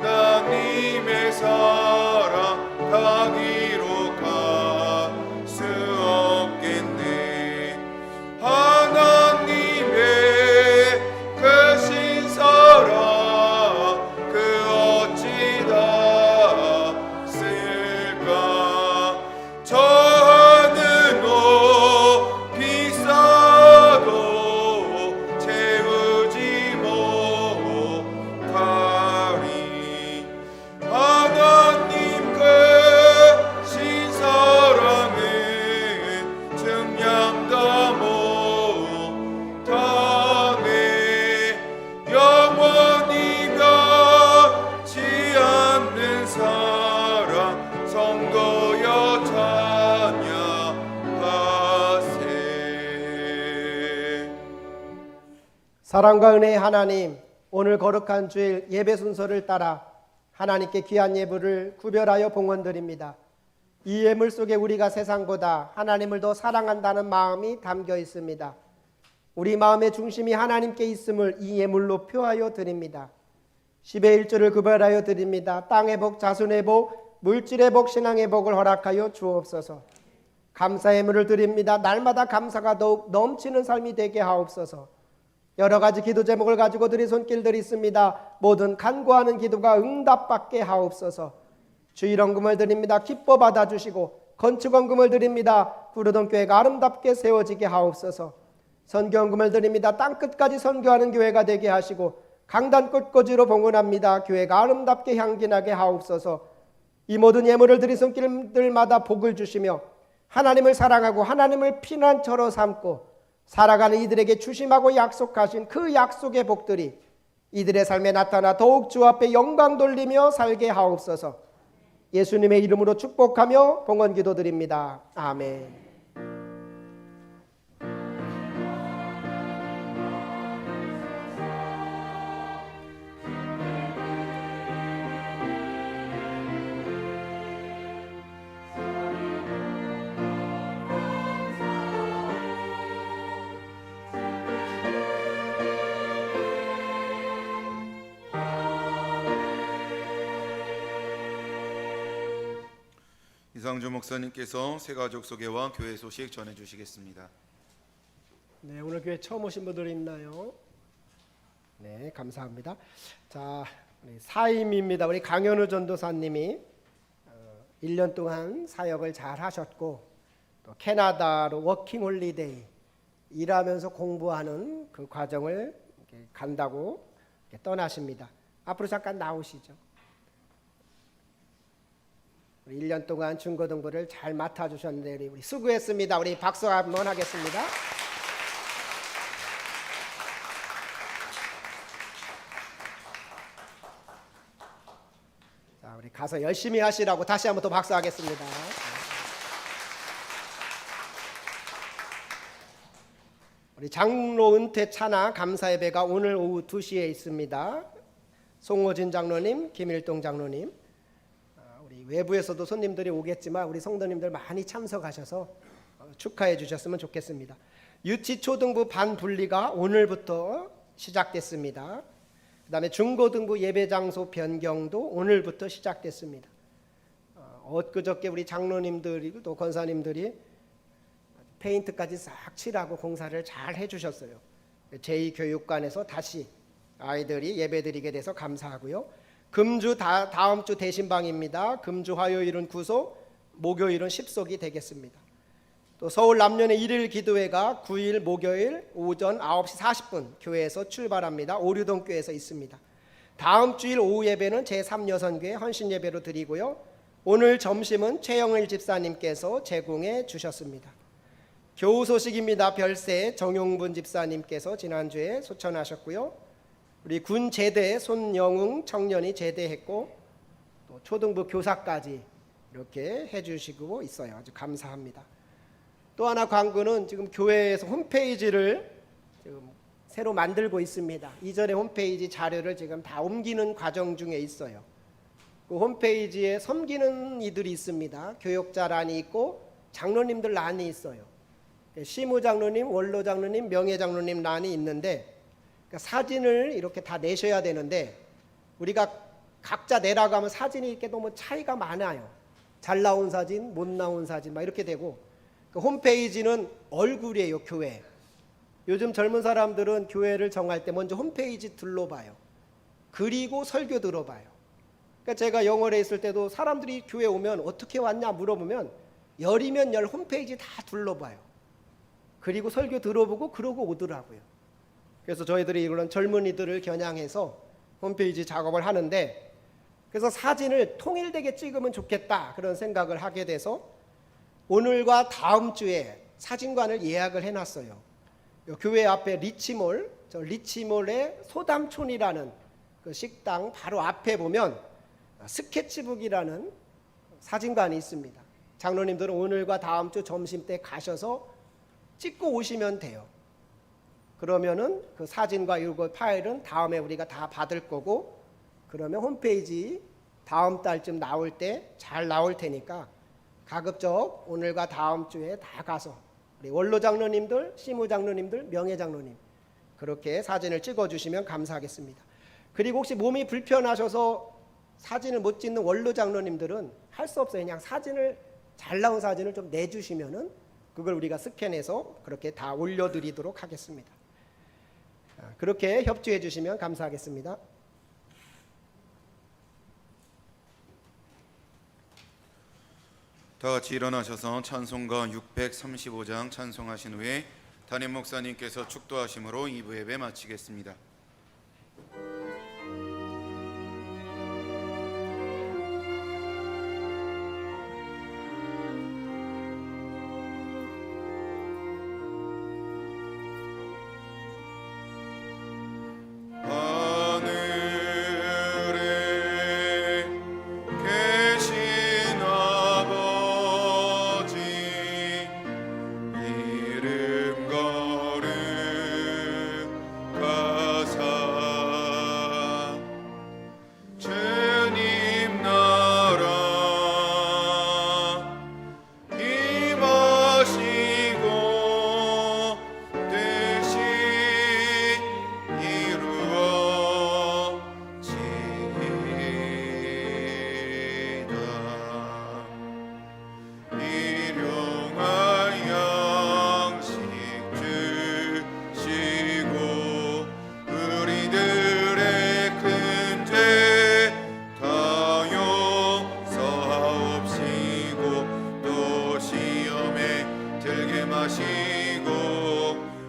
S1: 하나님의 사랑 다 기록할 수 없겠네 하나님의 그 신사랑 그 어찌 다 쓸까 저 하늘 높이 쌓아도 채우지 못하리 하나님 그 신사랑은 증량다 못하네 영원히 변치 않는 사랑 성도여 찬양하세
S3: 사랑과 은혜의 하나님, 오늘 거룩한 주일 예배 순서를 따라 하나님께 귀한 예물을 구별하여 봉헌드립니다. 이 예물 속에 우리가 세상보다 하나님을 더 사랑한다는 마음이 담겨 있습니다. 우리 마음의 중심이 하나님께 있음을 이 예물로 표하여 드립니다. 10의 1조를 구별하여 드립니다. 땅의 복, 자손의 복, 물질의 복, 신앙의 복을 허락하여 주옵소서. 감사 예물을 드립니다. 날마다 감사가 더욱 넘치는 삶이 되게 하옵소서. 여러 가지 기도 제목을 가지고 드린 손길들이 있습니다. 모든 간구하는 기도가 응답받게 하옵소서. 주일헌금을 드립니다. 기뻐 받아주시고 건축헌금을 드립니다. 구르던 교회가 아름답게 세워지게 하옵소서. 선교헌금을 드립니다. 땅끝까지 선교하는 교회가 되게 하시고 강단 꽃꽂이로 봉헌합니다. 교회가 아름답게 향기나게 하옵소서. 이 모든 예물을 드린 손길들마다 복을 주시며 하나님을 사랑하고 하나님을 피난처로 삼고 살아가는 이들에게 주심하고 약속하신 그 약속의 복들이 이들의 삶에 나타나 더욱 주 앞에 영광 돌리며 살게 하옵소서. 예수님의 이름으로 축복하며 봉헌 기도드립니다. 아멘.
S1: 이상주 목사님께서 새가족 소개와 교회 소식 전해주시겠습니다.
S3: 네, 오늘 교회 처음 오신 분들이 있나요? 네, 감사합니다. 자, 우리 사임입니다. 우리 강현우 전도사님이 1년 동안 사역을 잘 하셨고 또 캐나다로 워킹 홀리데이 일하면서 공부하는 그 과정을 간다고 떠나십니다. 앞으로 잠깐 나오시죠. 1년 동안 중고등부를 잘 맡아주셨는데 우리 수고했습니다. 우리 박수 한번 하겠습니다. 자, 우리 가서 열심히 하시라고 다시 한번 또 박수하겠습니다. 우리 장로 은퇴 찬양 감사 예배가 오늘 오후 2시에 있습니다. 송호진 장로님, 김일동 장로님, 우리 외부에서도 손님들이 오겠지만 우리 성도님들 많이 참석하셔서 축하해 주셨으면 좋겠습니다. 유치 초등부 반 분리가 오늘부터 시작됐습니다. 그다음에 중고등부 예배 장소 변경도 오늘부터 시작됐습니다. 엊그저께 우리 장로님들이 또 권사님들이 페인트까지 싹 칠하고 공사를 잘 해주셨어요. 제2교육관에서 다시 아이들이 예배드리게 돼서 감사하고요. 금주 다음 주 대신방입니다. 금주 화요일은 구소, 목요일은 십속이 되겠습니다. 또 서울 남년의 1일 기도회가 9일 목요일 오전 9시 40분 교회에서 출발합니다. 오류동 교회에서 있습니다. 다음 주일 오후 예배는 제3여선교회 헌신 예배로 드리고요. 오늘 점심은 최영일 집사님께서 제공해 주셨습니다. 교우 소식입니다. 별세 정용분 집사님께서 지난주에 소천하셨고요. 우리 군 제대 손영웅 청년이 제대했고 또 초등부 교사까지 이렇게 해주시고 있어요. 아주 감사합니다. 또 하나 광고는 지금 교회에서 홈페이지를 지금 새로 만들고 있습니다. 이전에 홈페이지 자료를 지금 다 옮기는 과정 중에 있어요. 그 홈페이지에 섬기는 이들이 있습니다. 교역자란이 있고 장로님들 란이 있어요. 시무장로님, 원로장로님, 명예장로님 란이 있는데 그러니까 사진을 이렇게 다 내셔야 되는데 우리가 각자 내라고 하면 사진이 이렇게 너무 차이가 많아요. 잘 나온 사진, 못 나온 사진 막 이렇게 되고 그 홈페이지는 얼굴이에요. 교회. 요즘 젊은 사람들은 교회를 정할 때 먼저 홈페이지 둘러봐요. 그리고 설교 들어봐요. 그러니까 제가 영월에 있을 때도 사람들이 교회 오면 어떻게 왔냐 물어보면 열이면 열 홈페이지 다 둘러봐요. 그리고 설교 들어보고 그러고 오더라고요. 그래서 저희들이 이런 젊은이들을 겨냥해서 홈페이지 작업을 하는데 그래서 사진을 통일되게 찍으면 좋겠다 그런 생각을 하게 돼서 오늘과 다음 주에 사진관을 예약을 해놨어요. 교회 앞에 리치몰, 저 리치몰의 소담촌이라는 그 식당 바로 앞에 보면 스케치북이라는 사진관이 있습니다. 장로님들은 오늘과 다음 주 점심 때 가셔서 찍고 오시면 돼요. 그러면은 그 사진과 이거 파일은 다음에 우리가 다 받을 거고 그러면 홈페이지 다음 달쯤 나올 때 잘 나올 테니까 가급적 오늘과 다음 주에 다 가서 우리 원로 장로님들, 시무 장로님들, 명예 장로님 그렇게 사진을 찍어 주시면 감사하겠습니다. 그리고 혹시 몸이 불편하셔서 사진을 못 찍는 원로 장로님들은 할 수 없어요. 그냥 사진을 잘 나온 사진을 좀 내주시면은 그걸 우리가 스캔해서 그렇게 다 올려드리도록 하겠습니다. 그렇게 협조해 주시면 감사하겠습니다.
S1: 다 같이 일어나셔서 찬송가 635장 찬송하신 후에 담임 목사님께서 축도하심으로 2부 예배 마치겠습니다.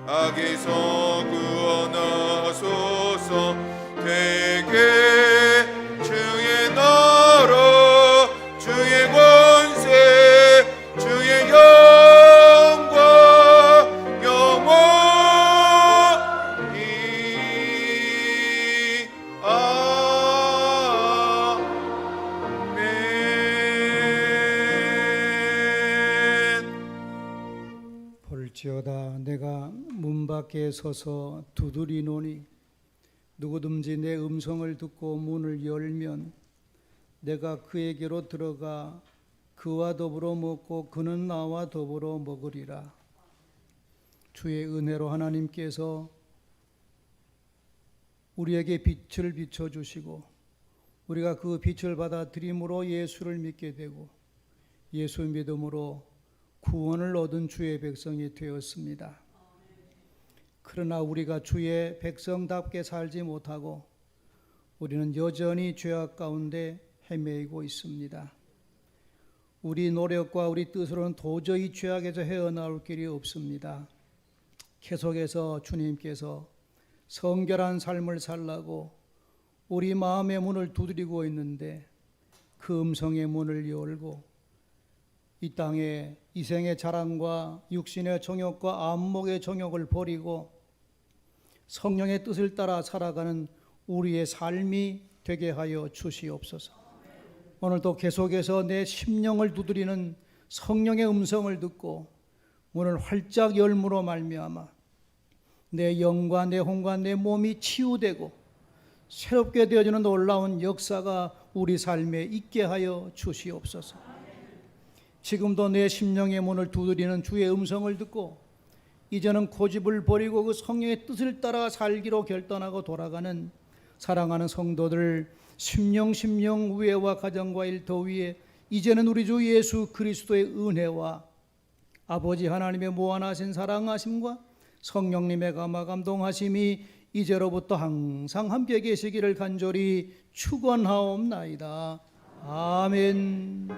S1: 악에서 구원하소서. 되게 주의 나라 주의 권세 주의 영광 영원히 아멘.
S4: 볼지어다 내가 문 밖에 서서 두드리노니 누구든지 내 음성을 듣고 문을 열면 내가 그에게로 들어가 그와 더불어 먹고 그는 나와 더불어 먹으리라. 주의 은혜로 하나님께서 우리에게 빛을 비춰주시고 우리가 그 빛을 받아들임으로 예수를 믿게 되고 예수 믿음으로 구원을 얻은 주의 백성이 되었습니다. 그러나 우리가 주의 백성답게 살지 못하고 우리는 여전히 죄악 가운데 헤매이고 있습니다. 우리 노력과 우리 뜻으로는 도저히 죄악에서 헤어나올 길이 없습니다. 계속해서 주님께서 성결한 삶을 살라고 우리 마음의 문을 두드리고 있는데 그 음성의 문을 열고 이 땅에 이생의 자랑과 육신의 정욕과 안목의 정욕을 버리고 성령의 뜻을 따라 살아가는 우리의 삶이 되게 하여 주시옵소서. 오늘도 계속해서 내 심령을 두드리는 성령의 음성을 듣고 문을 활짝 열므로 말미암아 내 영과 내 혼과 내 몸이 치유되고 새롭게 되어지는 놀라운 역사가 우리 삶에 있게 하여 주시옵소서. 지금도 내 심령의 문을 두드리는 주의 음성을 듣고 이제는 고집을 버리고 그 성령의 뜻을 따라 살기로 결단하고 돌아가는 사랑하는 성도들 심령 우애와 가정과 일터 위에 이제는 우리 주 예수 그리스도의 은혜와 아버지 하나님의 무한하신 사랑하심과 성령님의 감화 감동하심이 이제로부터 항상 함께 계시기를 간절히 축원하옵나이다. 아멘.